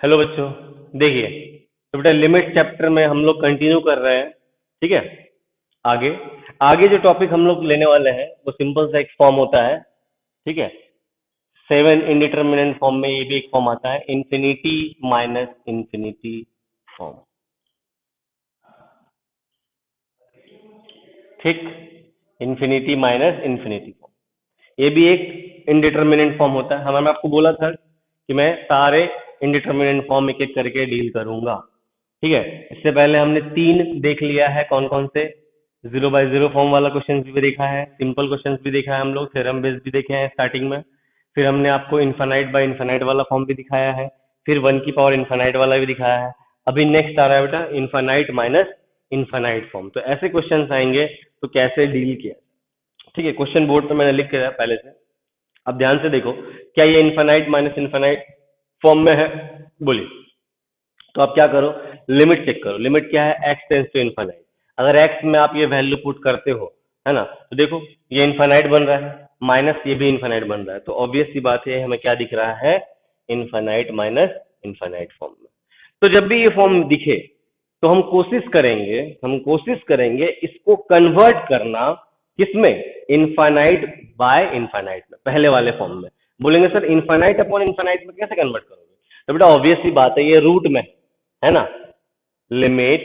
Hello बच्चों। देखिए, तो बेटा लिमिट चैप्टर में हम लोग कंटिन्यू कर रहे हैं। ठीक है। आगे आगे जो टॉपिक हम लोग लेने वाले हैं वो सिंपल सा एक फॉर्म होता है। ठीक है। 7 इंडिटरमिनेंट फॉर्म में ये भी एक फॉर्म आता है, इंफिनिटी माइनस इंफिनिटी फॉर्म। ठीक। इंफिनिटी माइनस इंफिनिटी फॉर्म, ये भी एक इंडिटरमिनेंट फॉर्म होता है। हमें आपको बोला था कि मैं सारे इंडिटरमिनेंट फॉर्म एक एक करके डील करूंगा। ठीक है। इससे पहले हमने तीन देख लिया है, कौन कौन से? 0 बाय 0 फॉर्म वाला क्वेश्चन भी देखा है, सिंपल क्वेश्चन भी देखा है, हम लोग थ्योरम बेस्ड भी देखे हैं स्टार्टिंग में। फिर हमने आपको इन्फानाइट बाय इन्फानाइट वाला फॉर्म भी दिखाया है, फिर 1 की पावर इन्फानाइट वाला भी दिखाया है। अभी नेक्स्ट आ रहा है बेटा इन्फानाइट माइनस इन्फानाइट फॉर्म। तो ऐसे क्वेश्चन आएंगे तो कैसे डील किया। ठीक है। क्वेश्चन बोर्ड पे मैंने लिख के रखा है पहले से। अब ध्यान से देखो, क्या ये इन्फानाइट माइनस इन्फानाइट फॉर्म में है? बोलिए। तो आप क्या करो, लिमिट चेक करो। लिमिट क्या है? X tends to infinite. अगर एक्स में आप ये वैल्यू पुट करते हो, है ना, तो देखो ये इन्फानाइट बन रहा है, माइनस ये भी इन्फानाइट बन रहा है, तो ऑब्वियस सी बात है हमें क्या दिख रहा है? इन्फानाइट माइनस इन्फानाइट फॉर्म में। तो जब भी ये फॉर्म दिखे तो हम कोशिश करेंगे इसको कन्वर्ट करना, किसमें? इन्फानाइट बाय इन्फानाइट में, पहले वाले फॉर्म में। बोलेंगे सर इन्फानाइट अपॉन इन्फानाइट में कैसे कन्वर्ट करोगे? तो बेटा ऑब्वियस सी बात है, ये रूट में है ना, limit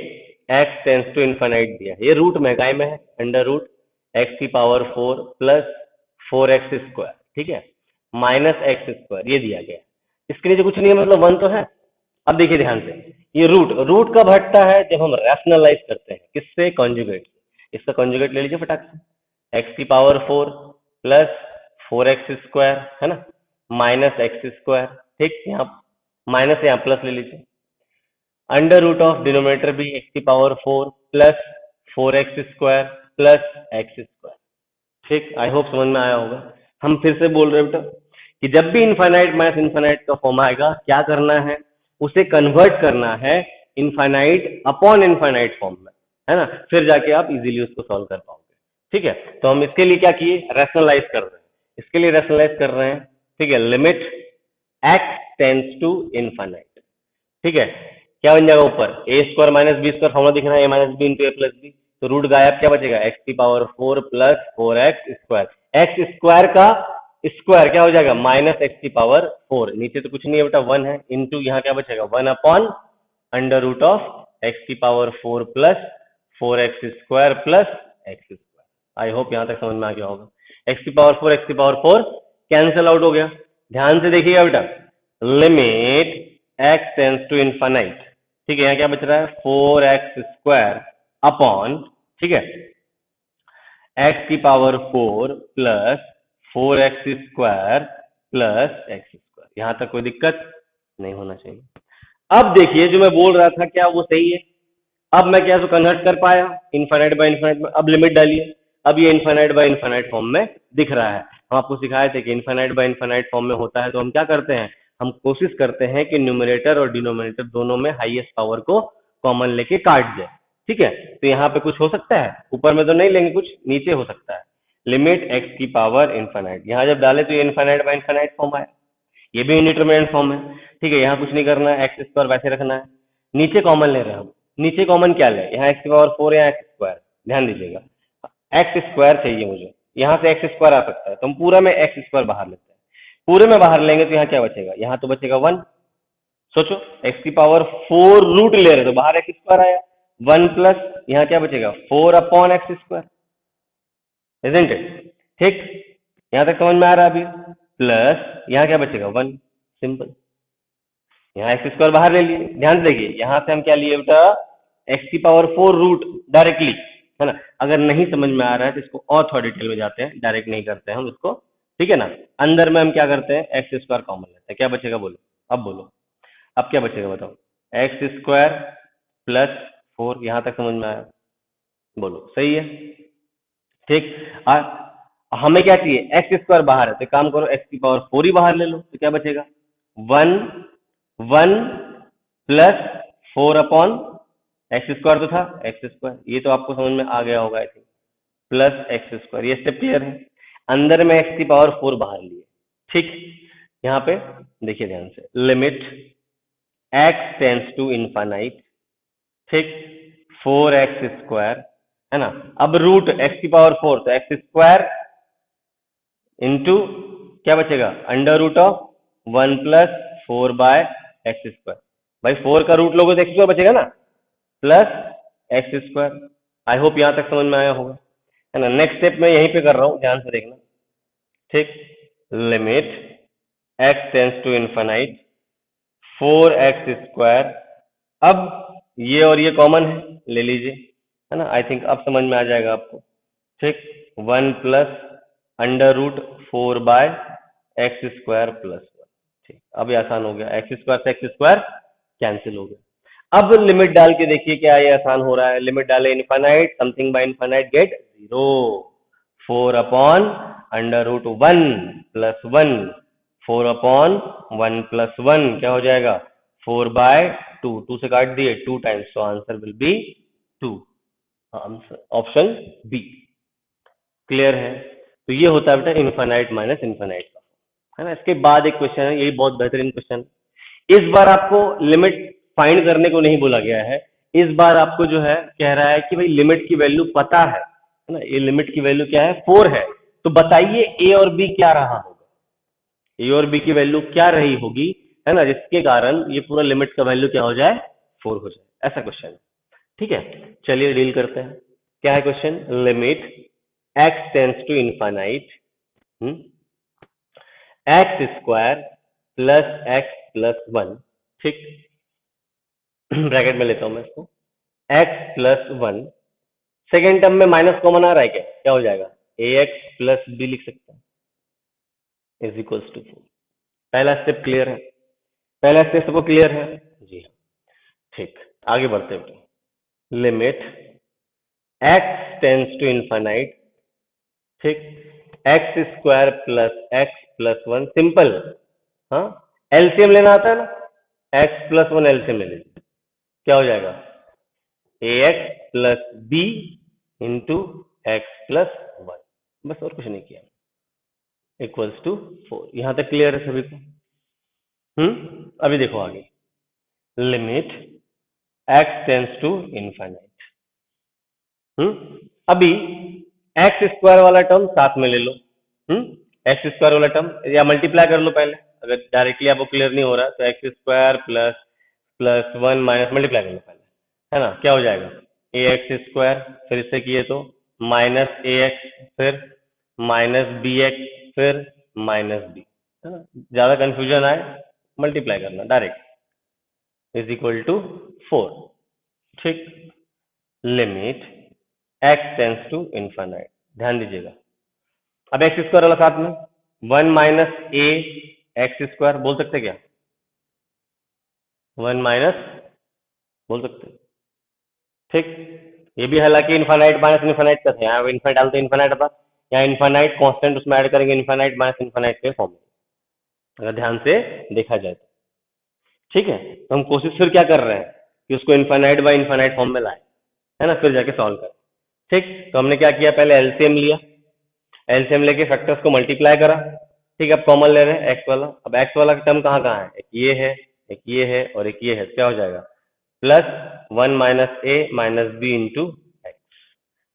x tends to infinite दिया है, ये रूट में काय में है, under root x⁴ plus 4x²। ठीक है। माइनस x², ये दिया गया है। इसके नीचे कुछ नहीं है, मतलब 1 तो है। अब देखिए ध्यान से, ये रूट रूट कब हटता है? जब हम रैशनलाइज करते हैं, किससे? कॉन्जुगेट से। इसका कॉन्जुगेट ले लीजिए फटाक से, x⁴ प्लस 4x², है ना, माइनस x²। ठीक, यहाँ माइनस, यहाँ प्लस ले लीजिए। अंडर रूट ऑफ डिनोमिनेटर भी x⁴ plus 4x² plus x²। ठीक, आई होप समझ में आया होगा। हम फिर से बोल रहे हैं बेटा कि जब भी इनफाइनाइट माइनस इनफाइनाइट का फॉर्म आएगा, क्या करना है? उसे कन्वर्ट करना है इनफाइनाइट अपॉन इनफाइनाइट फॉर्म में, है ना, फिर जाके आप इजीली उसको सॉल्व कर पाओगे। ठीक है। तो हम इसके लिए क्या किए? रैशनलाइज कर रहे हैं। इसके लिए रैशनलाइज कर रहे हैं। ठीक है। Limit x tends to infinite. ठीक है। क्या बन जाएगा? ऊपर a² माइनस b² फॉर्मुला दिख रहा है, a minus B into A plus B. तो रूट गायब, क्या बचेगा? x⁴ plus 4x²। x² का स्क्वायर क्या हो जाएगा? Minus x⁴। नीचे तो कुछ नहीं है बेटा, 1 है, इंटू यहाँ क्या बचेगा? 1 upon under root of x⁴ plus 4x² plus x²। I hope यहाँ तक समझ में आ गया होगा। x⁴ कैंसिल आउट हो गया। ध्यान से देखिएगा बेटा, limit x tends to infinite. ठीक है। यहाँ क्या बच रहा है? 4x² अपॉन, ठीक है, x⁴ plus 4x² plus x²। यहां तक कोई दिक्कत नहीं होना चाहिए। अब देखिए, जो मैं बोल रहा था क्या वो सही है? अब मैं क्या कन्वर्ट कर पाया इनफाइनाइट बाय इनफाइनाइट में? अब लिमिट डालिए। अब ये इनफाइनाइट बाय इनफाइनाइट फॉर्म में दिख रहा है। हम आपको सिखाए थे कि इनफाइनाइट बाय इनफाइनाइट फॉर्म में होता है तो हम क्या करते हैं? हम कोशिश करते हैं कि न्यूमरेटर और डिनोमिनेटर दोनों में हाईएस्ट पावर को कॉमन लेके काट दे। ठीक है। तो यहाँ पे कुछ हो सकता है, ऊपर में तो नहीं लेंगे, कुछ नीचे हो सकता है। लिमिट x⁴ यहाँ जब डाले तो ये इनफाइनाइट बाय इनफाइनाइट फॉर्म आया, ये भी इंडिटरमिनेंट फॉर्म है। ठीक है। यहाँ कुछ नहीं करना है, x² वैसे रखना है। नीचे कॉमन ले रहे हैं हम। नीचे कॉमन क्या ले? यहाँ x⁴ या x²? ध्यान दीजिएगा, x² चाहिए मुझे। यहाँ से x² आ सकता है तो हम पूरा में x² बाहर लेते हैं। पूरे में बाहर लेंगे तो यहाँ क्या बचेगा? यहाँ तो बचेगा 1। सोचो, x⁴ रूट ले रहे तो बाहर x² आया, 1 प्लस यहाँ क्या बचेगा? 4 अपॉन x², इजंट इट? ठीक, यहाँ तक समझ में आ रहा है अभी? प्लस यहाँ क्या बचेगा? 1। सिंपल। यहाँ x² बाहर ले लिए। ध्यान से देखिए, यहाँ से हम क्या लिए बेटा? x⁴ रूट डायरेक्टली, है ना। अगर नहीं समझ में आ रहा है तो इसको और थोड़ा डिटेल में जाते हैं, डायरेक्ट नहीं करते हैं हम इसको। ठीक है ना। अंदर में हम क्या करते हैं? x² कॉमन लेते हैं। क्या बचेगा? बोलो, अब बोलो, अब क्या बचेगा बताओ? x² plus 4। यहाँ तक समझ में आया? बोलो, सही है? ठीक। हमें क्या चाहिए? x² बाहर है तो काम करो, x⁴ ही बाहर ले लो तो क्या बचेगा? 1 1 प्लस 4 अपॉन x² तो था x², ये तो आपको समझ में आ गया होगा आई थिंक, प्लस x²। ये स्टेप क्लियर है? अंदर में x⁴ बाहर लिए। ठीक। यहाँ पे देखिए ध्यान से, limit x tends to infinite, ठीक, 4x² है ना। अब रूट x की पावर 4, तो x² इंटू क्या बचेगा, under root of 1 plus 4/x²। भाई 4 का रूट लोगे तो x² बचेगा ना, प्लस x²। आई होप यहां तक समझ में आया होगा, है ना। नेक्स्ट स्टेप मैं यहीं पे कर रहा हूं, ध्यान से देखना, ठीक। Limit x tends to infinite 4x²। अब ये और ये कॉमन है, ले लीजिए, है ना। आई थिंक अब समझ में आ जाएगा आपको, ठीक। 1 plus under root 4/x² plus 1, ठीक। अब ये आसान हो गया, x² से x² कैंसिल हो गया। अब लिमिट डाल के देखिए क्या ये आसान हो रहा है। लिमिट डाले infinite, something by infinite get 0, 4/√1 plus 1, 4/1 plus 1 क्या हो जाएगा, 4/2, 2 से काट दिए, 2 टाइम्स, तो answer will be 2, answer option B. Clear है। तो ये होता है बेटा इनफाइनाइट माइनस इनफाइनाइट का, है ना। इसके बाद एक क्वेश्चन है, यही बहुत बेहतरीन क्वेश्चन। इस बार आपको लिमिट फाइंड करने को नहीं बोला गया है, इस बार आपको जो है कह रहा है कि भाई लिमिट की वैल्यू पता है ना। ये लिमिट की वैल्यू क्या है, 4 है, तो बताइए ए और बी क्या रहा होगा, ए और बी की वैल्यू क्या रही होगी, है ना, जिसके कारण ये पूरा लिमिट का वैल्यू क्या हो जाए, 4 हो जाए। ऐसा क्वेश्चन है, ठीक है। चलिए डील करते हैं। क्या है question, limit x tends to infinite x² plus x plus 1, ठीक। ब्रैकेट में लेता हूं मैं इसको, x प्लस 1, सेकेंड टर्म में माइनस कॉमन आ रहा है, क्या क्या हो जाएगा, ax प्लस b लिख सकते हैं इज इक्वल्स टू 4। पहला स्टेप क्लियर है, पहला स्टेप सबको क्लियर है जी, ठीक। आगे बढ़ते हैं, limit x tends to infinite, ठीक, x² plus x plus 1, simple, हाँ, एलसीएम लेना आता है ना, x प्लस 1 एलसीएम ले लीजिए, क्या हो जाएगा, ax plus b into x plus 1, बस और कुछ नहीं किया, इक्वल्स टू 4। यहां तक क्लियर है सभी को। अभी देखो आगे, limit x tends to infinite, अभी x² वाला टर्म साथ में ले लो, x² वाला टर्म, या मल्टीप्लाई कर लो पहले, अगर डायरेक्टली आपको क्लियर नहीं हो रहा तो x² प्लस 1 माइनस, मल्टीप्लाई कर लो पहले, है ना। क्या हो जाएगा, ax², फिर इससे किए तो माइनस ax, फिर माइनस bx, फिर माइनस b, है ना। ज्यादा कंफ्यूजन आए मल्टीप्लाई करना डायरेक्ट, इज इक्वल टू 4, ठीक। Limit x tends to infinite, ध्यान दीजिएगा। अब x² वाला साथ में 1 माइनस a x², बोल सकते क्या, 1 माइनस बोल सकते, ठीक। ये भी हालांकि इनफाइनाइट माइनस इनफाइनाइट का था, यहाँ इनफाइनाइट डालते इनफाइनाइट था, यहाँ इनफाइनाइट कांस्टेंट उसमें ऐड करेंगे इनफाइनाइट माइनस इनफाइनाइट के फॉर्म में, अगर ध्यान से देखा जाए तो, ठीक है। तो हम कोशिश फिर क्या कर रहे हैं कि उसको इनफाइनाइट बाय इनफाइनाइट फॉर्म में लाए, है ना, फिर जाके सॉल्व करें, ठीक। तो हमने क्या किया, पहले एलसीएम लिया, एलसीएम लेके फैक्टर्स को मल्टीप्लाई करा, ठीक है। अब कॉमन ले रहे हैं एक्स वाला, अब एक्स वाला टर्म कहाँ कहाँ है, एक ये है, एक ये है और एक ये है, क्या हो जाएगा, plus 1 minus a minus B into x,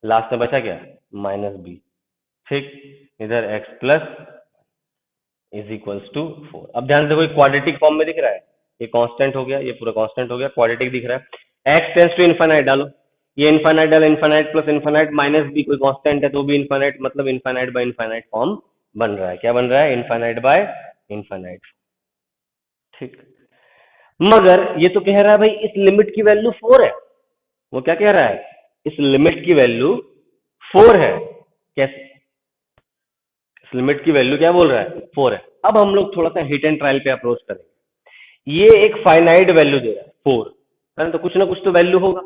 last में बचा क्या, माइनस बी, ठीक। इधर x plus is equals to 4। अब ध्यान से, कोई क्वाड्रेटिक फॉर्म में दिख रहा है, ये कांस्टेंट हो गया, ये पूरा कांस्टेंट हो गया, क्वाड्रेटिक दिख रहा है। एक्स टेंस टू इनफाइनाइट डालो, ये इनफाइनाइट डालो, infinite plus infinite minus B, कोई कांस्टेंट है तो भी इनफाइनाइट, मतलब इनफाइनाइट बाय इनफाइनाइट फॉर्म बन रहा है, क्या बन रहा है, इनफाइनाइट बाय इनफाइनाइट, ठीक। मगर ये तो कह रहा है भाई इस लिमिट की वैल्यू 4 है, वो क्या कह रहा है, इस लिमिट की वैल्यू 4 है, कैसे, इस लिमिट की वैल्यू क्या बोल रहा है, 4 है। अब हम लोग थोड़ा सा हिट एंड ट्रायल पे अप्रोच करेंगे, ये एक फाइनाइट वैल्यू दे रहा है 4, है ना, तो कुछ ना कुछ तो वैल्यू होगा,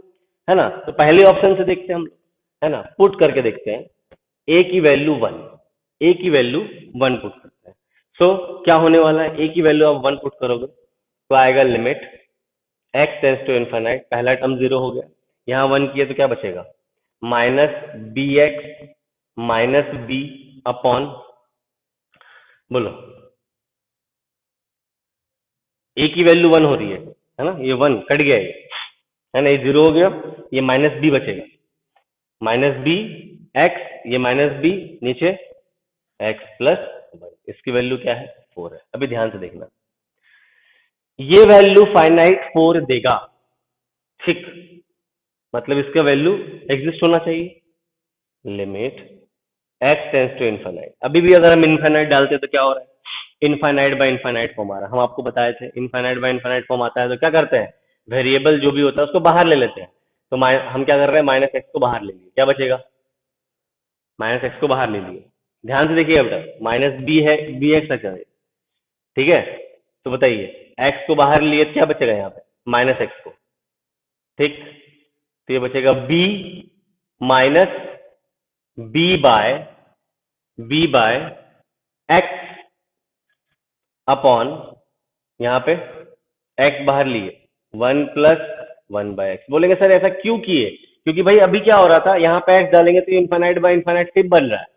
है ना। तो पहले ऑप्शन से देखते हैं हम लोग, है ना, पुट करके देखते हैं, ए की वैल्यू 1, ए की वैल्यू 1 पुट करते हैं। सो क्या होने वाला है, ए की वैल्यू आप 1 पुट करोगे तो आएगा limit x tends to infinite, पहला टर्म 0 हो गया, यहाँ 1 किए तो क्या बचेगा, minus B X minus B upon, बोलो, ए की वैल्यू 1 हो रही है है ना, ये 1 कट गया ये, है ना, ये 0 हो गया, ये माइनस बी बचेगा, माइनस बी एक्स, ये माइनस बी नीचे एक्स प्लस 1, इसकी वैल्यू क्या है 4 है। अभी ध्यान से देखना, ये वैल्यू फाइनाइट 4 देगा, ठीक, मतलब इसका वैल्यू एग्जिस्ट होना चाहिए। Limit x tends to infinite, अभी भी अगर हम इनफाइनाइट डालते तो क्या हो रहा है, इनफाइनाइट बाय इनफाइनाइट फॉर्म आ रहा है। हम आपको बताए थे इनफाइनाइट बाय इनफाइनाइट फॉर्म आता है तो क्या करते हैं, वेरिएबल जो भी होता है उसको बाहर ले लेते हैं। तो हम क्या कर रहे हैं, माइनस एक्स को बाहर ले लिए, क्या बचेगा, माइनस एक्स को बाहर ले लिए। ध्यान से देखिए बेटा, माइनस बी है, बी एक्स तक है, ठीक है। तो बताइए, एक्स को बाहर लिए तो क्या बचेगा यहाँ पे, माइनस एक्स को, ठीक। तो ये बचेगा B minus B by X upon, यहाँ पे एक्स बाहर लिए, 1 + 1/x। बोलेंगे सर ऐसा क्यों किए, क्योंकि भाई अभी क्या हो रहा था, यहाँ पे एक्स डालेंगे तो इनफाइनाइट बाय इनफाइनाइट शेप बन रहा है,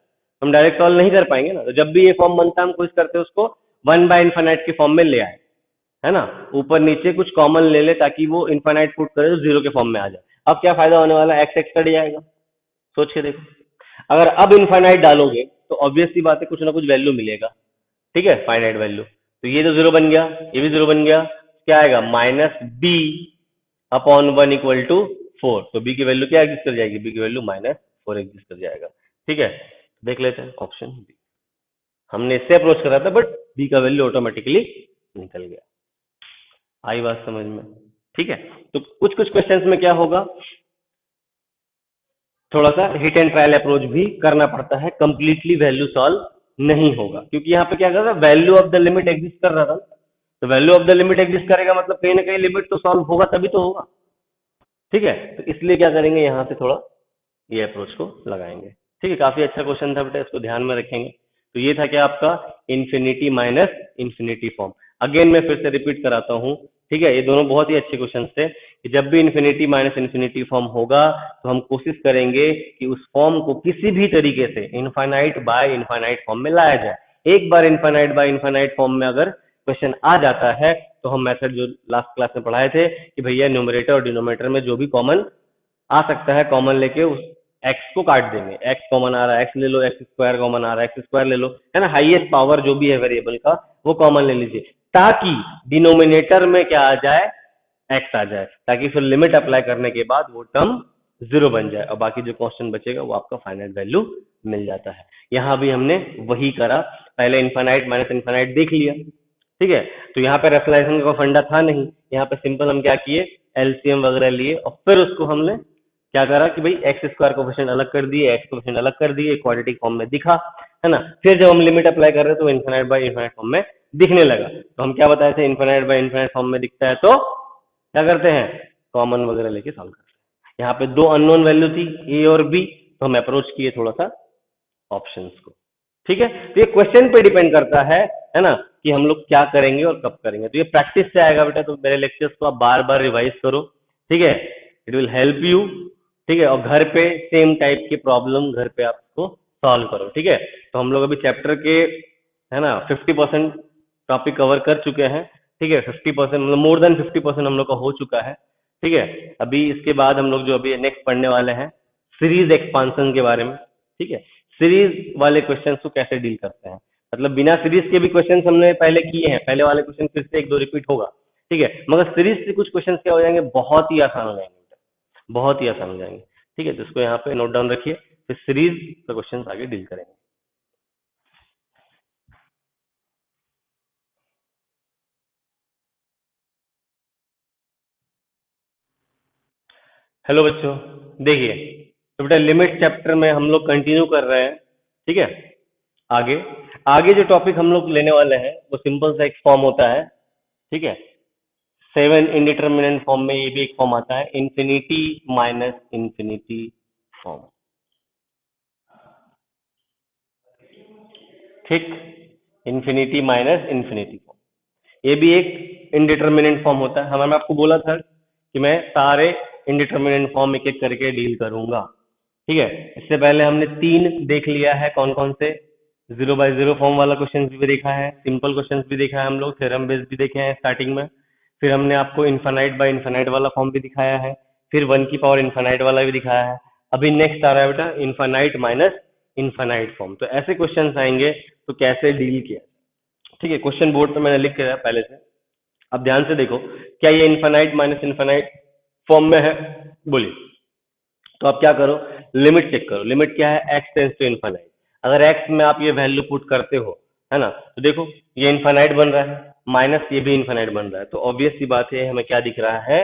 हम डायरेक्ट सॉल्व नहीं कर पाएंगे ना। तो जब भी ये फॉर्म बनता है हम कोशिश करते हैं उसको 1/इनफाइनाइट के फॉर्म में ले आए, है ना, ऊपर नीचे कुछ कॉमन ले ले ताकि वो इनफाइनाइट पुट करे तो 0 के फॉर्म में आ जाए। अब क्या फायदा होने वाला है, एक्स एक्स कट जाएगा, सोच के देखो। अगर अब इनफाइनाइट डालोगे तो ऑब्वियस सी बात है कुछ ना कुछ वैल्यू मिलेगा, ठीक है, फाइनाइट वैल्यू। तो ये तो 0 बन गया, ये भी 0 बन गया, क्या आएगा, minus B upon 1 equal to 4। तो बी की वैल्यू क्या एग्जिस्ट कर जाएगी, बी की वैल्यू -4 एग्जिस्ट कर जाएगा, ठीक है। देख लेते हैं ऑप्शन बी, हमने इससे अप्रोच करा था बट बी का वैल्यू ऑटोमेटिकली निकल गया। आई बात समझ में, ठीक है। तो कुछ कुछ क्वेश्चंस में क्या होगा, थोड़ा सा हिट एंड ट्रायल अप्रोच भी करना पड़ता है, कंप्लीटली वैल्यू सॉल्व नहीं होगा, क्योंकि यहाँ पे क्या कर रहा है, value of the limit exist कर रहा था। तो value of the limit exist करेगा मतलब कहीं ना कहीं लिमिट तो सॉल्व होगा, तभी तो होगा, ठीक है। तो इसलिए क्या करेंगे, यहाँ से थोड़ा ये अप्रोच को लगाएंगे, ठीक है। काफी अच्छा क्वेश्चन था बेटा, इसको ध्यान में रखेंगे। तो ये था क्या आपका infinity minus infinity form. Again मैं फिर से रिपीट कराता हूँ, ठीक है, ये दोनों बहुत ही अच्छे क्वेश्चन थे कि जब भी इन्फिनिटी माइनस इन्फिनिटी फॉर्म होगा तो हम कोशिश करेंगे कि उस फॉर्म को किसी भी तरीके से इनफाइनाइट बाय इनफाइनाइट फॉर्म में लाया जाए। एक बार इनफाइनाइट बाय इनफाइनाइट फॉर्म में अगर क्वेश्चन आ जाता है तो हम मेथड जो लास्ट क्लास में पढ़ाए थे कि भैया न्यूमरेटर और डिनोमिनेटर में जो भी कॉमन आ सकता है, कॉमन लेके उस एक्स को काट देंगे। एक्स कॉमन आ रहा है एक्स ले लो, एक्स स्क्वायर कॉमन आ रहा है एक्स स्क्वायर ले लो, है ना, हाईएस्ट पावर जो भी है वेरिएबल का वो कॉमन ले लीजिए, ताकि डिनोमिनेटर में क्या आ जाए, एक्स आ जाए, ताकि फिर लिमिट अप्लाई करने के बाद वो टर्म 0 बन जाए और बाकी जो क्वेश्चन बचेगा वो आपका फाइनाइट वैल्यू मिल जाता है। यहाँ भी हमने वही करा, पहले इनफाइनाइट माइनस इनफाइनाइट देख लिया, ठीक है। तो यहाँ पे रेफलाइजेशन का फंडा था नहीं, यहाँ पे सिंपल हम क्या किए, एलसीएम वगैरह लिए और फिर उसको हमने क्या करा कि भाई एक्स स्क्वायर कोफिशिएंट अलग कर दिए, एक्स कोफिशिएंट अलग कर दिए, क्वाड्रेटिक फॉर्म में दिखा, है ना। फिर जब हम लिमिट अप्लाई कर रहे हैं तो इन्फिनाइट बाय इन्फिनाइट फॉर्म में दिखने लगा। तो हम क्या बताए थे, इन्फिनाइट बाय इन्फिनाइट फॉर्म में दिखता है तो क्या करते हैं, कॉमन वगैरह लेके सॉल्व करते हैं। यहाँ पे 2 अननोन वैल्यू थी ए और बी, तो हम अप्रोच किए थोड़ा सा ऑप्शंस को, ठीक है। तो ये क्वेश्चन पे डिपेंड करता है ना, कि हम लोग क्या करेंगे और कब करेंगे। तो ये प्रैक्टिस से आएगा बेटा, तो मेरे लेक्चर्स को आप बार बार रिवाइज करो, ठीक है, इट विल हेल्प यू, ठीक है। और घर पे सेम टाइप की प्रॉब्लम घर पे आप उसको सॉल्व करो, ठीक है। तो हम लोग अभी चैप्टर के, है ना, 50% टॉपिक कवर कर चुके हैं, ठीक है। 50% मतलब मोर देन 50% हम लोग का हो चुका है, ठीक है। अभी इसके बाद हम लोग जो अभी नेक्स्ट पढ़ने वाले हैं सीरीज एक्सपांसन के बारे में, ठीक है। सीरीज वाले क्वेश्चन को कैसे डील करते हैं, मतलब बिना सीरीज के भी क्वेश्चन हमने पहले किए हैं, पहले वाले क्वेश्चन फिर से 1-2 रिपीट होगा, ठीक है। मगर सीरीज से कुछ क्वेश्चन क्या हो जाएंगे, बहुत ही आसान हो जाएंगे, बहुत ही आसान हो जाएंगे, ठीक है। तो इसको यहाँ पे नोट डाउन रखिए, फिर सीरीज का क्वेश्चन आगे डील करेंगे। हेलो बच्चों, देखिए, तो बेटा लिमिट चैप्टर में हम लोग कंटिन्यू कर रहे हैं, ठीक है। आगे आगे जो टॉपिक हम लोग लेने वाले हैं वो सिंपल सा एक फॉर्म होता है, ठीक है। 7 इंडिटरमिनेंट फॉर्म में ये भी एक फॉर्म आता है, इंफिनिटी माइनस इंफिनिटी फॉर्म, ठीक, इंफिनिटी माइनस इंफिनिटी फॉर्म, ये भी एक इनडिटरमिनेंट फॉर्म होता है। हमें आपको बोला था कि मैं सारे इनडिटरमिनेंट फॉर्म एक एक करके डील करूंगा, ठीक है। इससे पहले हमने 3 देख लिया है, कौन कौन से, 0/0 फॉर्म वाला क्वेश्चन भी देखा है, सिंपल क्वेश्चन भी देखा है हम लोग, थ्योरम बेस्ड भी देखे हैं स्टार्टिंग में, फिर हमने आपको इन्फानाइट बाय इन्फानाइट वाला फॉर्म भी दिखाया है, फिर 1 की पावर इन्फानाइट वाला भी दिखाया है। अभी नेक्स्ट आ रहा है बेटा इन्फानाइट माइनस इन्फानाइट फॉर्म। तो ऐसे क्वेश्चंस आएंगे तो कैसे डील किया, ठीक है। क्वेश्चन बोर्ड पे मैंने लिख के रखा है पहले से, अब ध्यान से देखो, क्या ये इन्फानाइट माइनस इन्फानाइट फॉर्म में है, बोलिए। तो आप क्या करो, लिमिट चेक करो। लिमिट क्या है, एक्स टेंस टू इन्फानाइट। अगर एक्स में आप ये वैल्यू पुट करते हो, है ना, तो देखो ये इन्फानाइट बन रहा है, माइनस ये भी इन्फानाइट बन रहा है, तो ऑब्वियस सी बात है हमें क्या दिख रहा है,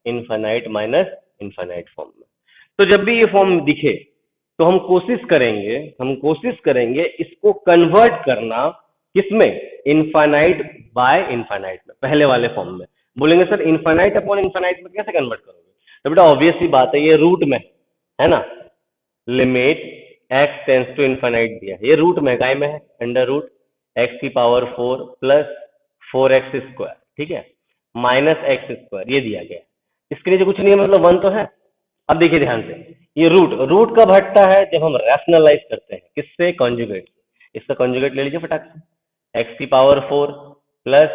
इन्फानाइट माइनस इन्फानाइट फॉर्म में। तो जब भी ये फॉर्म दिखे तो हम कोशिश करेंगे इसको कन्वर्ट करना, किसमें, इन्फानाइट बाय इन्फानाइट में, पहले वाले फॉर्म में। बोलेंगे सर इन्फानाइट अपॉन इन्फानाइट में कैसे कन्वर्ट करोगे, तो बेटा ऑब्वियस सी बात है, ये रूट में है ना, limit x tends to infinite दिया है, ये रूट में काय में है, under root x⁴ plus 4x², ठीक है, माइनस x², ये दिया गया है। इसके नीचे कुछ नहीं है, मतलब 1 तो है। अब देखिए ध्यान से, ये रूट रूट कब हटता है, जब हम रैशनलाइज करते हैं, किससे, कॉन्जुगेट से। इसका कॉन्जुगेट ले लीजिए फटाक से, x⁴ प्लस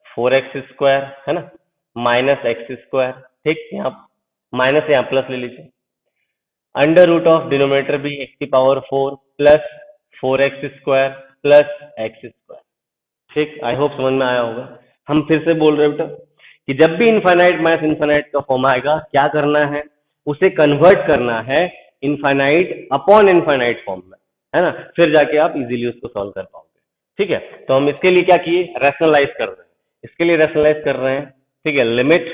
4x², है ना, माइनस x², ठीक, यहाँ माइनस यहाँ प्लस ले लीजिए, अंडर रूट ऑफ डिनोमिनेटर भी x⁴ plus 4x² plus x², ठीक। आई होप समझ में आया होगा। हम फिर से बोल रहे हैं बेटा कि जब भी इनफाइनाइट माइनस इनफाइनाइट का फॉर्म आएगा, क्या करना है, उसे कन्वर्ट करना है इनफाइनाइट अपॉन इनफाइनाइट फॉर्म में, है ना, फिर जाके आप इजीली उसको सॉल्व कर पाओगे, ठीक है। तो हम इसके लिए क्या किए, रैशनलाइज कर रहे हैं, इसके लिए रैशनलाइज कर रहे हैं, ठीक है। Limit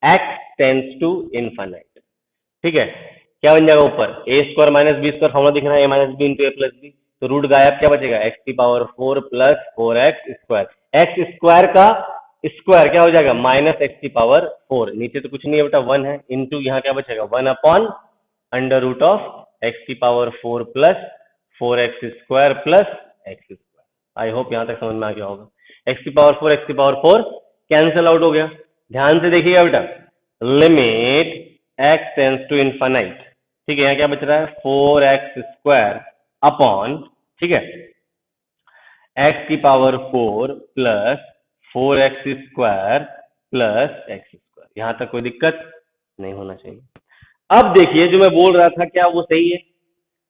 x tends to infinite, ठीक है, क्या बन जाएगा ऊपर, a² माइनस b² फॉर्मूला दिख रहा है, a minus B into A plus B, तो रूट गायब, क्या बचेगा, x⁴ प्लस 4x², x² का स्क्वायर क्या हो जाएगा, माइनस x⁴, नीचे तो कुछ नहीं है बेटा 1 है, इंटू यहाँ क्या बचेगा 1 upon under root of x⁴ plus 4x² plus x²। I hope यहाँ तक समझ में आ गया होगा। x⁴ कैंसिल आउट हो गया। ध्यान से देखिएगा बेटा, limit x tends to infinite, ठीक है, यहाँ क्या बच रहा है, 4x² अपॉन, ठीक है, x⁴ plus 4x² plus x²। यहां तक कोई दिक्कत नहीं होना चाहिए। अब देखिए जो मैं बोल रहा था क्या वो सही है।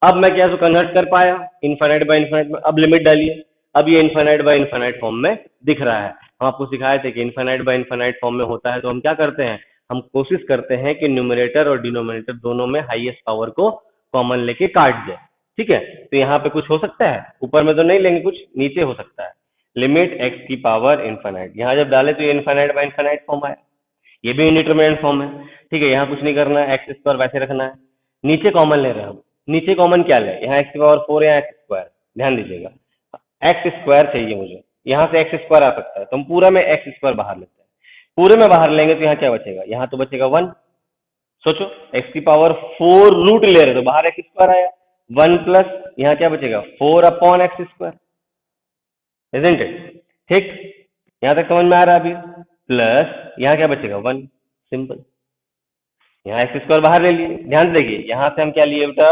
अब मैं क्या इसको कन्वर्ट कर पाया इनफाइनाइट बाय इनफाइनाइट में, अब लिमिट डालिए, अब ये इनफाइनाइट बाय इनफाइनाइट फॉर्म में दिख रहा है। हम आपको सिखाए थे कि इनफाइनाइट बाय इनफाइनाइट फॉर्म में होता है तो हम क्या करते हैं, हम कोशिश करते हैं कि न्यूमरेटर और डिनोमिनेटर दोनों में हाईएस्ट पावर को कॉमन लेके काट दे, ठीक है। तो यहाँ पे कुछ हो सकता है, ऊपर में तो नहीं लेंगे, कुछ नीचे हो सकता है, लिमिट x⁴ यहाँ जब डाले तो ये इनफाइनाइट बाय इनफाइनाइट फॉर्म आया, ये भी इंडिटरमिनेट फॉर्म है, ठीक है। यहाँ कुछ नहीं करना है, x² वैसे रखना है, नीचे कॉमन ले रहे हैं हम, नीचे कॉमन क्या ले, यहाँ x⁴ या x², ध्यान दीजिएगा, x² चाहिए मुझे, यहाँ से x² आ सकता है, तो हम पूरा में x² बाहर लेते हैं, पूरे में बाहर लेंगे तो यहाँ क्या बचेगा, यहाँ तो बचेगा 1। सोचो x⁴ रूट ले रहे तो बाहर x² आया, 1 प्लस यहाँ क्या बचेगा 4 अपॉन x², इजंट इट, ठीक। यहाँ तक समझ में आ रहा है अभी, प्लस यहाँ क्या बचेगा 1, सिंपल, यहाँ x² बाहर ले लिए। ध्यान से देखिए, यहाँ से हम क्या लिए बेटा,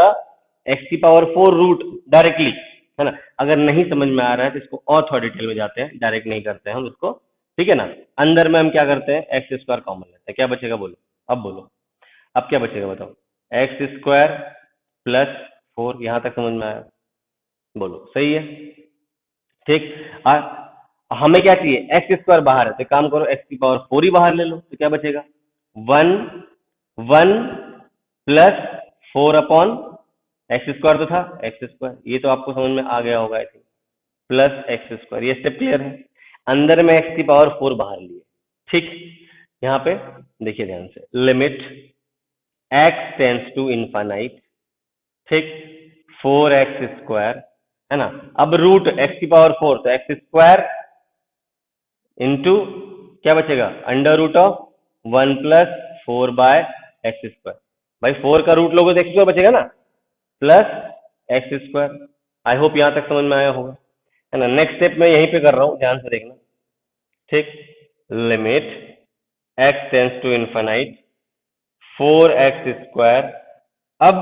x⁴ रूट डायरेक्टली, है ना। अगर नहीं समझ में आ रहा है तो इसको और थोड़ा डिटेल में जाते हैं, डायरेक्ट नहीं करते हैं हम इसको, ठीक है ना। अंदर में हम क्या करते हैं, x² कॉमन लेते हैं, क्या बचेगा बोलो, अब बोलो, अब क्या बचेगा बताओ, x² प्लस 4, यहाँ तक समझ में आया, बोलो सही है, ठीक। हमें क्या चाहिए, x² बाहर है तो काम करो x⁴ ही बाहर ले लो, तो क्या बचेगा 1 1 प्लस 4 अपॉन x² तो था x², ये तो आपको समझ में आ गया होगा आई थिंक, प्लस x², ये स्टेप क्लियर है। अंदर में x⁴ बाहर लिए, ठीक। यहाँ पे देखिए ध्यान से, limit x tends to infinite, ठीक, 4x² है ना। अब रूट x⁴ तो x² इंटू क्या बचेगा, under root of 1 plus 4 by x², भाई 4 का रूट लोगे तो x² बचेगा ना, प्लस x²। आई होप यहाँ तक समझ में आया होगा, है ना। नेक्स्ट स्टेप मैं यहीं पे कर रहा हूँ, ध्यान से देखना, ठीक। Limit x tends to infinite 4x², अब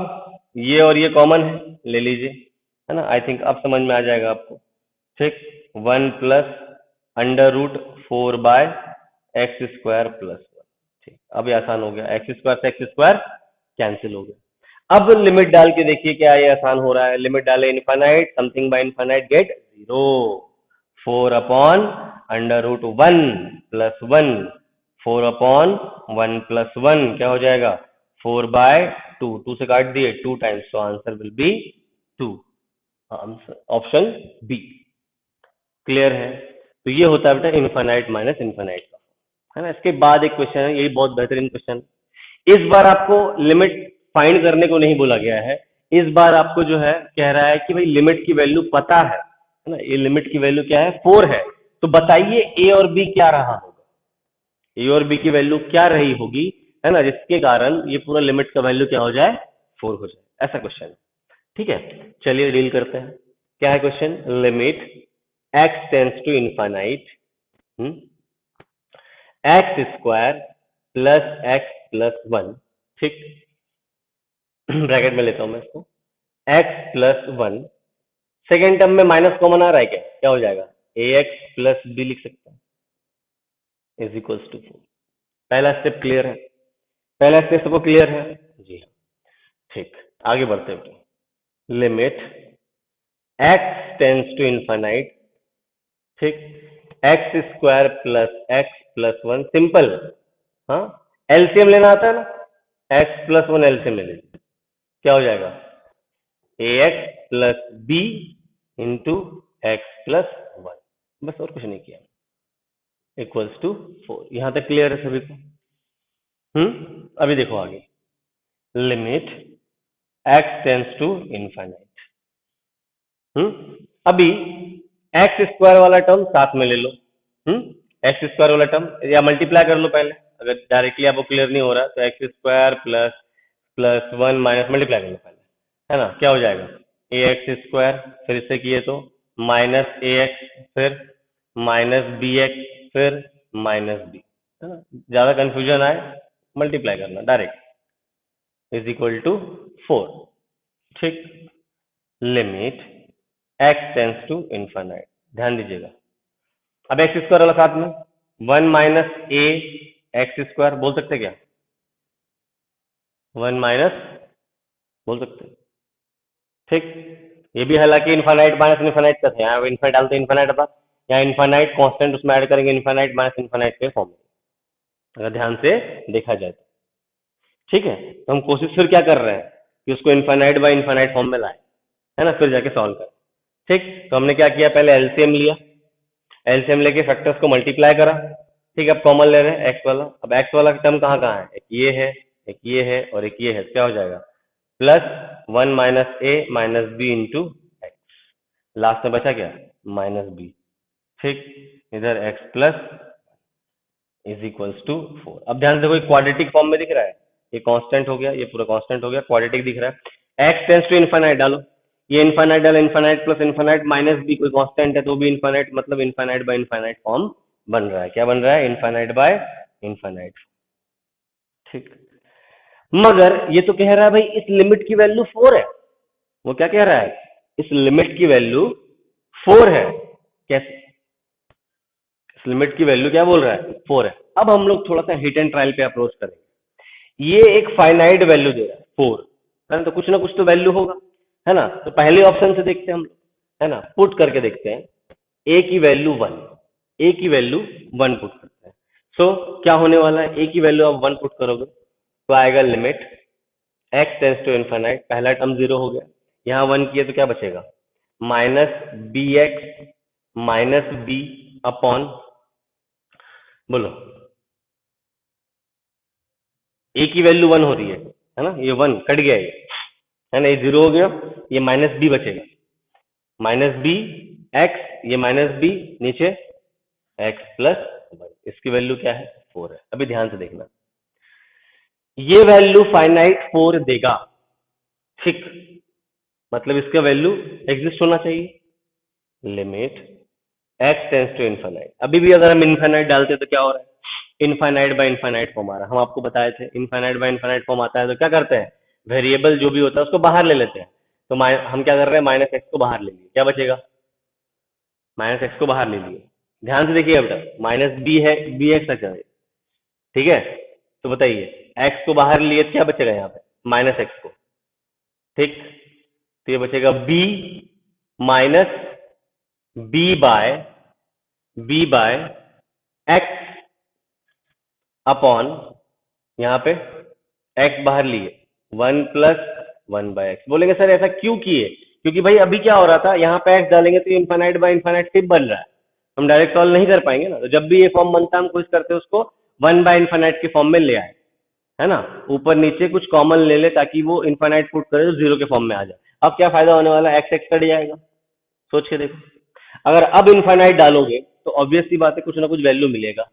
ये और ये कॉमन है, ले लीजिए, है ना। आई थिंक अब समझ में आ जाएगा आपको, ठीक, 1 plus under root 4 by X square plus one. ठीक, अब ये आसान हो गया, एक्स स्क्वायर से एक्स स्क्वायर कैंसिल हो गया। अब लिमिट डाल के देखिए क्या ये आसान हो रहा है। लिमिट डाले infinite, something by infinite get zero. 4/√1 plus one, 4/1 plus one क्या हो जाएगा, 4/2। 2 से काट दिए, 2 टाइम्स, तो answer will be 2। Answer option B. Clear है? तो ये होता है बेटा इनफाइनाइट माइनस इनफाइनाइट का, है ना। इसके बाद एक क्वेश्चन है, यही बहुत बेहतरीन क्वेश्चन। इस बार आपको लिमिट फाइंड करने को नहीं बोला गया है। इस बार आपको जो है कह रहा है कि भाई लिमिट की वैल्यू पता है ना। ये लिमिट की वैल्यू क्या है, 4 है। तो बताइए ए और बी क्या रहा होगा, ए और बी की वैल्यू क्या रही होगी, है ना, जिसके कारण ये पूरा लिमिट का वैल्यू क्या हो जाए, 4 हो जाए। ऐसा क्वेश्चन है। ठीक है, चलिए डील करते हैं। क्या है question, limit x tends to infinite X square plus x plus one. ठीक, ब्रैकेट में लेता हूं मैं इसको, X plus one. Second term में माइनस कॉमन आ रहा है, क्या क्या हो जाएगा, ए एक्स प्लस बी लिख सकते हैं इज इक्वल्स टू 4। पहला स्टेप क्लियर है, पहला स्टेप सबको क्लियर है जी हाँ। ठीक, आगे बढ़ते हैं। Limit x tends to infinite, ठीक, x square plus x plus one. Simple, हाँ, एलसीएम लेना आता है ना, एक्स प्लस वन एलसीएम ले लीजिए, क्या हो जाएगा, a x plus b into x plus one. बस और कुछ नहीं किया, इक्वल्स टू 4। यहां तक क्लियर है सभी को? अभी देखो आगे, limit x tends to infinite. अभी एक्स स्क्वायर वाला टर्म साथ में ले लो। एक्स स्क्वायर वाला टर्म या मल्टीप्लाई कर लो पहले, अगर डायरेक्टली आपको क्लियर नहीं हो रहा तो x square plus plus one minus multiply कर लो पहले, है ना। क्या हो जाएगा, ए एक्स स्क्वायर, फिर इससे किए तो माइनस ए एक्स, फिर माइनस बी एक्स, फिर माइनस बी, है ना। ज्यादा कंफ्यूजन आए मल्टीप्लाई करना डायरेक्ट, इज इक्वल टू 4। ठीक, limit x tends to infinite, ध्यान दीजिएगा। अब एक्स स्क्वायर वाला साथ में, 1 माइनस ए एक्स स्क्वायर बोल सकते क्या, 1 माइनस बोल सकते। ठीक, ये भी हालांकि इनफाइनाइट माइनस इनफाइनाइट का था, यहाँ इनफाइनाइट डालते इनफाइनाइट था, यहाँ इनफाइनाइट कांस्टेंट उसमें ऐड करेंगे इनफाइनाइट माइनस इनफाइनाइट के फॉर्म में, अगर ध्यान से देखा जाए तो। ठीक है, तो हम कोशिश फिर क्या कर रहे हैं कि उसको इनफाइनाइट बाय इनफाइनाइट फॉर्म में लाए, है ना, फिर जाके सॉल्व करें। ठीक, तो हमने क्या किया, पहले एलसीएम लिया, एलसीएम लेके फैक्टर्स को मल्टीप्लाई करा। ठीक है, अब कॉमन ले रहे हैं एक्स वाला। अब एक्स वाला टर्म कहाँ कहाँ है, एक ये है, एक ये है और एक ये है, क्या हो जाएगा, plus 1 minus a minus B into x, last में बचा क्या, माइनस बी। ठीक, इधर x plus is equals to 4। अब ध्यान से, कोई क्वाड्रेटिक फॉर्म में दिख रहा है, ये कांस्टेंट हो गया, ये पूरा कांस्टेंट हो गया, क्वाड्रेटिक दिख रहा है। एक्स टेंस टू इनफाइनाइट डालो, ये इनफाइनाइट डालो, infinite plus infinite minus B, कोई कांस्टेंट है तो भी इनफाइनाइट, मतलब इनफाइनाइट बाय इनफाइनाइट फॉर्म बन रहा है। क्या बन रहा है, इनफाइनाइट बाय इनफाइनाइट। ठीक, मगर ये तो कह रहा है भाई इस लिमिट की वैल्यू 4 है। वो क्या कह रहा है, इस लिमिट की वैल्यू 4 है। कैसे, इस लिमिट की वैल्यू क्या बोल रहा है, 4 है। अब हम लोग थोड़ा सा हिट एंड ट्रायल पे अप्रोच करेंगे। ये एक फाइनाइट वैल्यू दे रहा है 4, है ना, तो कुछ ना कुछ तो वैल्यू होगा, है ना। तो पहले ऑप्शन से देखते हैं हम लोग, है ना, पुट करके देखते हैं। ए की वैल्यू 1, ए की वैल्यू 1 पुट करते हैं। सो क्या होने वाला है, ए की वैल्यू आप 1 पुट करोगे तो आएगा limit x tends to infinite, पहला टर्म 0 हो गया, यहाँ 1 किए तो क्या बचेगा, minus B X minus B upon, बोलो, ए की वैल्यू 1 हो रही है ना, ये 1 कट गया ये, है ना, ये 0 हो गया, ये माइनस बी बचेगा, माइनस बी एक्स, ये माइनस बी नीचे एक्स प्लस 1, इसकी वैल्यू क्या है, 4 है। अभी ध्यान से देखना, ये वैल्यू फाइनाइट 4 देगा। ठीक, मतलब इसका वैल्यू एग्जिस्ट होना चाहिए। Limit x tends to infinite, अभी भी अगर हम इनफाइनाइट डालते तो क्या हो रहा है, इनफाइनाइट बाय इनफाइनाइट फॉर्म आ रहा है। हम आपको बताए थे इनफाइनाइट बाय इनफाइनाइट फॉर्म आता है तो क्या करते हैं, वेरिएबल जो भी होता है उसको बाहर ले लेते हैं। तो हम क्या कर रहे हैं, माइनस एक्स को बाहर ले लिए, क्या बचेगा, माइनस एक्स को बाहर ले लिए, ध्यान से देखिए बेटा, माइनस बी है, बी एक्स अच्छा है, ठीक है। तो बताइए, एक्स को बाहर लिए तो क्या बचेगा यहाँ पे, माइनस एक्स को, ठीक। तो ये बचेगा B minus B by X upon, यहाँ पे एक्स बाहर लिए, 1 + 1/x। बोलेंगे सर ऐसा क्यों किए, क्योंकि भाई अभी क्या हो रहा था, यहाँ पे एक्स डालेंगे तो इन्फानाइट बाय इन्फानाइट टिप बन रहा है, हम डायरेक्ट सॉल्व नहीं कर पाएंगे ना। तो जब भी ये फॉर्म बनता है हम कोशिश करते हैं उसको 1/इन्फानाइट के फॉर्म में ले आए, है ना, ऊपर नीचे कुछ कॉमन ले ले ताकि वो इन्फानाइट पुट करे तो जीरो के फॉर्म में आ जाए। अब क्या फायदा होने वाला है, एक्स एक्स कट जाएगा, सोच के देखो। अगर अब इन्फानाइट डालोगे तो ऑब्वियस सी बात है कुछ ना कुछ वैल्यू मिलेगा,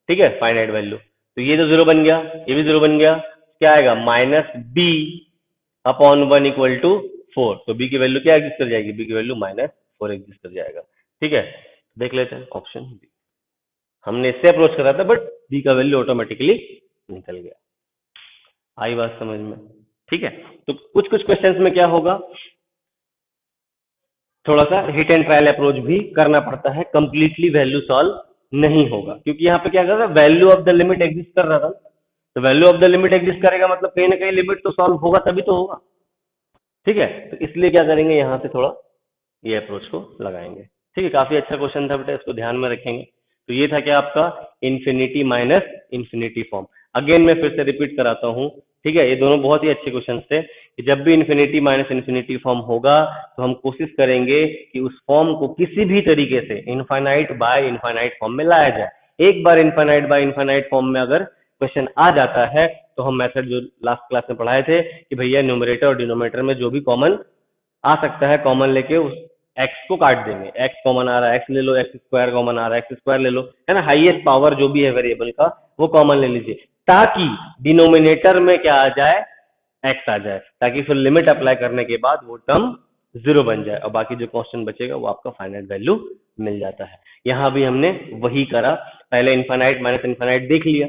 ठीक है, फाइनाइट वैल्यू। तो ये तो जीरो बन गया, ये भी जीरो बन गया, क्या आएगा, -b/1 = 4। तो b की वैल्यू क्या एग्जिस्ट कर जाएगी, b की वैल्यू -4 एग्जिस्ट कर जाएगा, ठीक है। देख लेते हैं ऑप्शन बी, हमने इससे अप्रोच करा था बट b का वैल्यू ऑटोमेटिकली निकल गया। आई बात समझ में, ठीक है। तो कुछ कुछ क्वेश्चंस में क्या होगा, थोड़ा सा हिट एंड ट्रायल अप्रोच भी करना पड़ता है, कंप्लीटली वैल्यू सॉल्व नहीं होगा, क्योंकि यहाँ पे क्या कर रहा है, value of the limit exist कर रहा था। तो value of the limit exist करेगा मतलब कहीं ना कहीं लिमिट तो सॉल्व होगा, तभी तो होगा, ठीक है। तो इसलिए क्या करेंगे, यहाँ से थोड़ा ये अप्रोच को लगाएंगे, ठीक है। काफी अच्छा क्वेश्चन था बेटा, इसको ध्यान में रखेंगे। तो ये था क्या आपका infinity minus infinity form. Again मैं फिर से रिपीट कराता हूँ, ठीक है, ये दोनों बहुत ही अच्छे क्वेश्चन थे कि जब भी इन्फिनिटी माइनस इन्फिनिटी फॉर्म होगा तो हम कोशिश करेंगे कि उस फॉर्म को किसी भी तरीके से इनफाइनाइट बाय इनफाइनाइट फॉर्म में लाया जाए। एक बार इनफाइनाइट बाय इनफाइनाइट फॉर्म में अगर क्वेश्चन आ जाता है तो हम मेथड जो लास्ट क्लास में पढ़ाए थे कि भैया न्यूमरेटर और डिनोमिनेटर में जो भी कॉमन आ सकता है, कॉमन लेके उस एक्स को काट देंगे। एक्स कॉमन आ रहा है एक्स ले लो, एक्स स्क्वायर कॉमन आ रहा है एक्स स्क्वायर ले लो, है ना, हाईएस्ट पावर जो भी है वेरिएबल का वो कॉमन ले लीजिए, ताकि डिनोमिनेटर में क्या आ जाए, एक्स आ जाए, ताकि फिर लिमिट अप्लाई करने के बाद वो टर्म जीरो बन जाए और बाकी जो क्वेश्चन बचेगा वो आपका फाइनाइट वैल्यू मिल जाता है। यहाँ भी हमने वही करा, पहले इन्फानाइट माइनस इन्फानाइट देख लिया,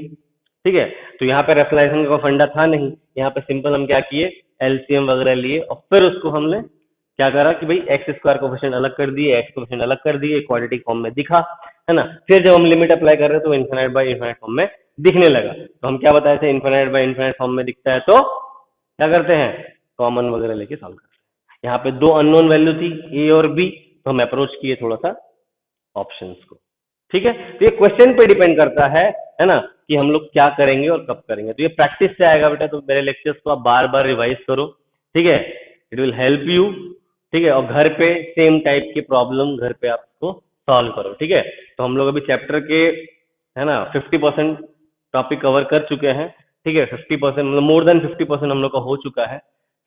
ठीक है। तो यहाँ पे रेशनलाइजेशन का फंडा था नहीं, यहाँ पे सिंपल हम क्या किए, एलसीएम वगैरह लिए और फिर उसको हमने क्या करा कि भाई एक्स स्क्वायर कोफिशिएंट अलग कर दिए, एक्स कोफिशिएंट अलग कर दिए, क्वाड्रेटिक फॉर्म में दिखा, है ना। फिर जब हम लिमिट अप्लाई कर रहे हैं तो इन्फिनाइट बाय इन्फिनाइट फॉर्म में दिखने लगा। तो हम क्या बताए थे, इन्फिनाइट बाय इन्फिनाइट फॉर्म में दिखता है तो क्या करते हैं, कॉमन वगैरह लेके सॉल्व करते हैं। यहाँ पे दो अननोन वैल्यू थी ए और बी, तो हम अप्रोच किए थोड़ा सा ऑप्शंस को, ठीक है। तो ये क्वेश्चन पे डिपेंड करता है ना, कि हम लोग क्या करेंगे और कब करेंगे। तो ये प्रैक्टिस से आएगा बेटा, तो मेरे लेक्चर्स को आप बार बार रिवाइज करो, ठीक है, इट विल हेल्प यू, ठीक है। और घर पे सेम टाइप की प्रॉब्लम घर पे आप उसको सॉल्व करो, ठीक है। तो हम लोग अभी चैप्टर के, है ना, 50% टॉपिक कवर कर चुके हैं, ठीक है। 50% मतलब मोर देन 50% हम लोग का हो चुका है,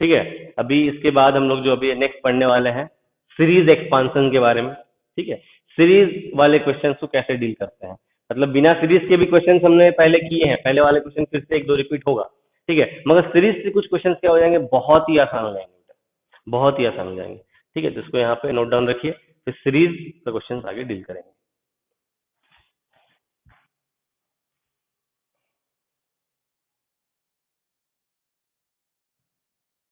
ठीक है। अभी इसके बाद हम लोग जो अभी नेक्स्ट पढ़ने वाले हैं सीरीज एक्सपांसन के बारे में, ठीक है। सीरीज वाले क्वेश्चन को कैसे डील करते हैं, मतलब बिना सीरीज के भी क्वेश्चन हमने पहले किए हैं, पहले वाले क्वेश्चन फिर से एक दो रिपीट होगा, ठीक है। मगर सीरीज से कुछ क्वेश्चन क्या हो जाएंगे, बहुत ही आसान हो जाएंगे, बहुत ही आसान हो जाएंगे, ठीक है। तो इसको यहाँ पे नोट डाउन रखिए, फिर सीरीज का क्वेश्चन आगे डील करेंगे।